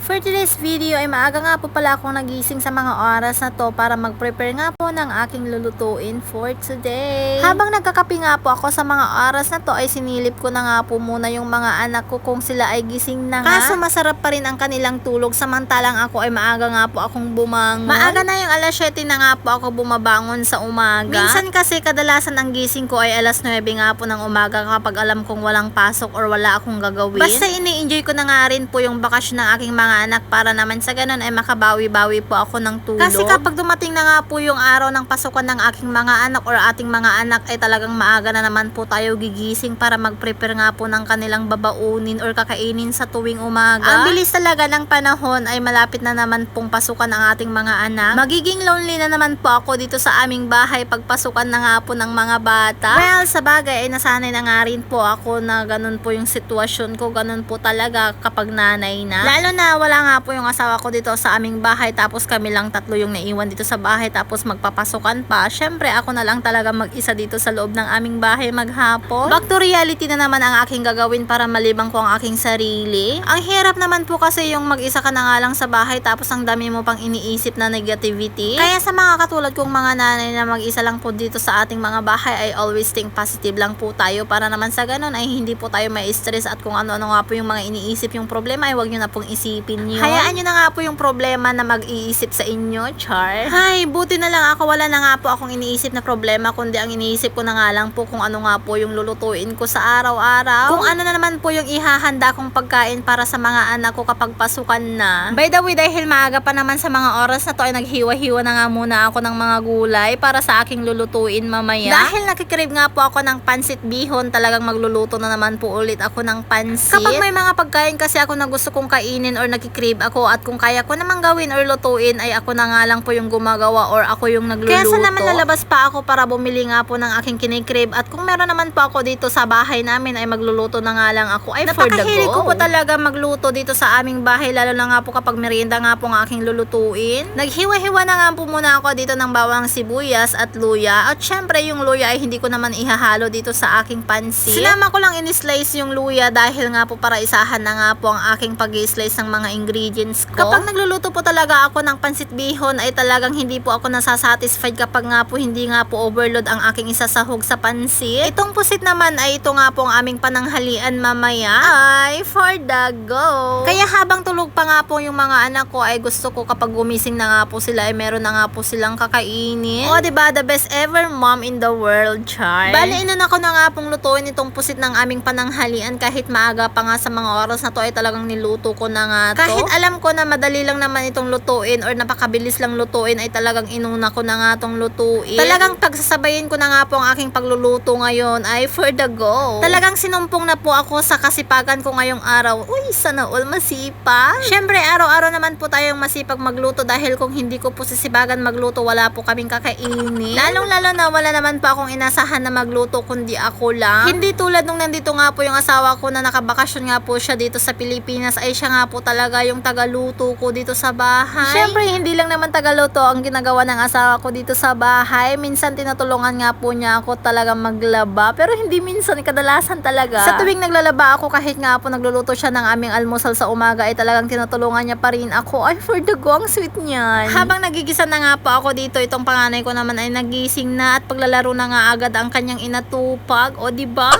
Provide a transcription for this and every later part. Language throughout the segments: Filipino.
For today's video ay maaga nga po pala akong nagising sa mga oras na to para mag-prepare nga po ng aking lulutuin for today. Habang nagkakape nga po ako sa mga oras na to ay sinilip ko na nga po muna yung mga anak ko kung sila ay gising na nga. Kaso masarap pa rin ang kanilang tulog samantalang ako ay maaga nga po akong bumangon. Maaga na yung alas 7 na nga po ako bumabangon sa umaga. Minsan kasi kadalasan ang gising ko ay alas 9 nga po ng umaga kapag alam kong walang pasok or wala akong gagawin. Basta ini-enjoy ko na nga rin po yung bakasyon ng aking mga anak para naman sa ganun ay makabawi-bawi po ako ng tulog. Kasi kapag dumating na nga po yung araw ng pasukan ng aking mga anak or ating mga anak ay talagang maaga na naman po tayo gigising para mag-prepare nga po ng kanilang babaunin or kakainin sa tuwing umaga. Ang bilis talaga ng panahon ay malapit na naman pong pasukan ang ating mga anak. Magiging lonely na naman po ako dito sa aming bahay pag pasukan na nga po ng mga bata. Well, sa bagay ay nasanay na nga rin po ako na ganun po yung sitwasyon ko. Ganun po talaga kapag nanay na. Lalo na wala nga po yung asawa ko dito sa aming bahay tapos kami lang tatlo yung naiwan dito sa bahay tapos magpapasukan pa. Syempre ako na lang talaga mag-isa dito sa loob ng aming bahay maghapon. Back to reality na naman ang aking gagawin para malibang ko ang aking sarili. Ang hirap naman po kasi yung mag-isa ka na nga lang sa bahay tapos ang dami mo pang iniisip na negativity. Kaya sa mga katulad kong mga nanay na mag-isa lang po dito sa ating mga bahay ay always think positive lang po tayo para naman sa ganun ay hindi po tayo ma-stress at kung ano-ano nga po yung mga iniisip yung problema ay wag nyo na pong isipin nyo. Hayaan nyo na nga po yung problema na mag-iisip sa inyo, char. Hay, buti na lang ako wala na nga po akong iniisip na problema kundi ang iniisip ko na nga lang po kung ano nga po yung lulutuin ko sa araw-araw. Kung ano na naman po yung ihahanda kong pagkain para sa mga anak ko kapag pasukan na. By the way, dahil maaga pa naman sa mga oras na to ay naghiwa-hiwa na nga muna ako ng mga gulay para sa aking lulutuin mamaya. Dahil nakikrave nga po ako ng pansit bihon, talagang magluluto na naman po ulit ako ng pansit. Kapag may mga pagkain kasi ako na gusto kong kainin or nakikrave ako at kung kaya ko namang gawin or lutuin ay ako na nga lang po yung gumagawa or ako yung nagluluto. Kaya sa naman lalabas pa ako para bumili nga po ng aking kinikrave at kung meron naman po ako dito sa bahay namin ay magluluto na nga lang ako. Ay for the go. Napakahilig ko po talaga magluto dito sa aming bahay lalo na nga po kapag merienda nga po ang aking lulutuin. Naghiwa-hiwa na nga po muna ako dito ng bawang sibuyas at luya at syempre yung luya ay hindi ko naman ihahalo dito sa aking pansit. Sinama ko lang in-slice yung luya dahil nga po para isahan na nga po ang aking pag-slice ng mga ingredients ko. Kapag nagluluto po talaga ako ng pansit bihon ay talagang hindi po ako nasasatisfied kapag nga po hindi nga po overload ang aking isasahog sa pansit. Itong pusit naman ay ito nga po ang aming pananghalian mamaya ay for the go. Kaya habang tulog pa nga po yung mga anak ko ay gusto ko kapag gumising na nga po sila ay meron na nga po silang kakainin. O diba, the best ever mom in the world, char. Bali, inan ako na nga pong lutuin itong pusit ng aming pananghalian kahit maaga pa nga sa mga oras na to ay talagang niluto ko na nga to. Kahit alam ko na madali lang naman itong lutuin or napakabilis lang lutuin ay talagang inuna ko na nga tong lutuin. Talagang pagsasabayin ko na nga po ang aking pagluluto ngayon ay for the go. Talagang sinumpong na po ako sa kasipagan ko ngayong araw. Uy, sana all masipag. Syempre, araw-araw naman po tayong masipag magluto dahil kung hindi ko po sisibagan magluto, wala po kaming kakainin. Lalong-lalo na wala naman po akong inasahan na magluto kundi ako lang. Hindi tulad nung nandito nga po yung asawa ko na nakabakasyon nga po siya dito sa Pilipinas ay siya nga po talaga yung tagaluto ko dito sa bahay. Syempre, hindi lang naman tagaluto ang ginagawa ng asawa ko dito sa bahay. Minsan tinutulungan nga po niya ako talaga maglaba pero hindi minsan, kadalasan talaga. Sa tuwing naglalaba ako kahit nga po nagluluto siya ng aming almusal sa umaga ay talagang tinutulungan niya pa rin ako. Ay for the go, ang sweet niyan. Habang nagigisa na nga po ako dito, itong panganay ko naman ay nagising na at paglalaro na nga agad ang kanyang inatupag. O diba?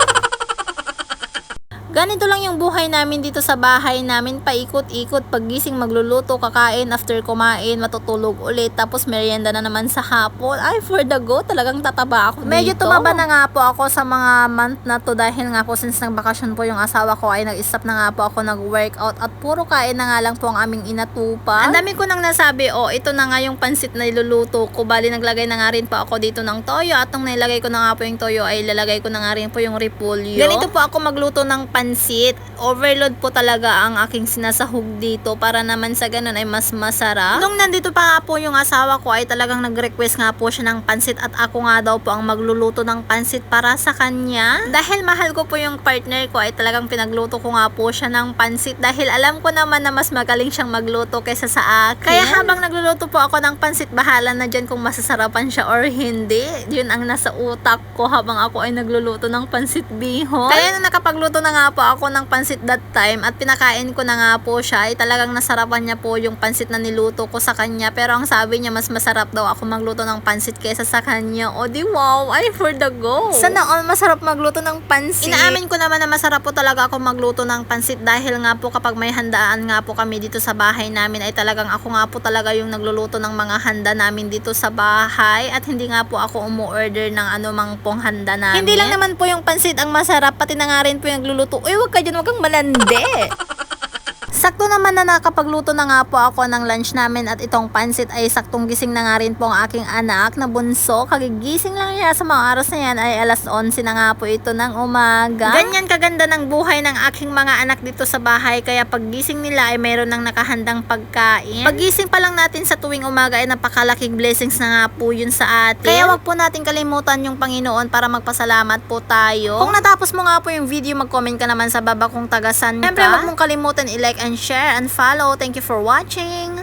Ganito lang yung buhay namin dito sa bahay namin, paikot-ikot, paggising magluluto, kakain, after kumain, matutulog ulit, tapos merienda na naman sa hapon. Ay, for the go, talagang tataba ako dito. Medyo tumaba na nga po ako sa mga month na to dahil nga po since nagbakasyon po yung asawa ko ay nag-stop na nga po ako nag-workout at puro kain na nga lang po ang aming inatupag. Ang dami ko nang nasabi, ito na nga yung pansit na iluluto ko. Bali, naglagay na nga rin po ako dito ng toyo at nung nilagay ko na nga po yung toyo ay lalagay ko na nga rin po yung repolyo. Ganito po ako magluto ng pansit. Overload po talaga ang aking sinasahog dito para naman sa ganun ay mas masarap. Nung nandito pa nga po yung asawa ko ay talagang nag-request nga po siya ng pansit at ako nga daw po ang magluluto ng pansit para sa kanya. Dahil mahal ko po yung partner ko ay talagang pinagluto ko nga po siya ng pansit dahil alam ko naman na mas magaling siyang magluto kaysa sa akin. Kaya habang nagluluto po ako ng pansit, bahala na dyan kung masasarapan siya or hindi. Yun ang nasa utak ko habang ako ay nagluluto ng pansit bihon. Kaya nung nakapagluto na nga nga po ako ng pansit that time at pinakain ko na nga po siya. Ay talagang nasarapan niya po yung pansit na niluto ko sa kanya. Pero ang sabi niya mas masarap daw ako magluto ng pansit kaysa sa kanya. O di wow, ay for the go. Sana all masarap magluto ng pansit. Inaamin ko naman na masarap po talaga ako magluto ng pansit dahil nga po kapag may handaan nga po kami dito sa bahay namin ay talagang ako nga po talaga yung nagluluto ng mga handa namin dito sa bahay at hindi nga po ako umu-order ng anumang pong handa namin. Hindi lang naman po yung pansit ang masarap, pati na nga rin po yung nagluluto. Uy, wag ka dyan, wag kang malandi. Sakto naman na nakapagluto na nga po ako ng lunch namin at itong pansit ay saktong gising na nga rin po ang aking anak na bunso. Kagigising lang niya sa mga oras na yan ay alas 11 na nga po ito ng umaga. Ganyan kaganda ng buhay ng aking mga anak dito sa bahay kaya paggising nila ay mayroon ng nakahandang pagkain. Paggising pa lang natin sa tuwing umaga ay napakalaking blessings na nga po yun sa atin. Kaya wag po natin kalimutan yung Panginoon para magpasalamat po tayo. Kung natapos mo nga po yung video, mag-comment ka naman sa baba kung tagasan ka. Siyempre wag mong kalimutan i-like and share and follow. Thank you for watching.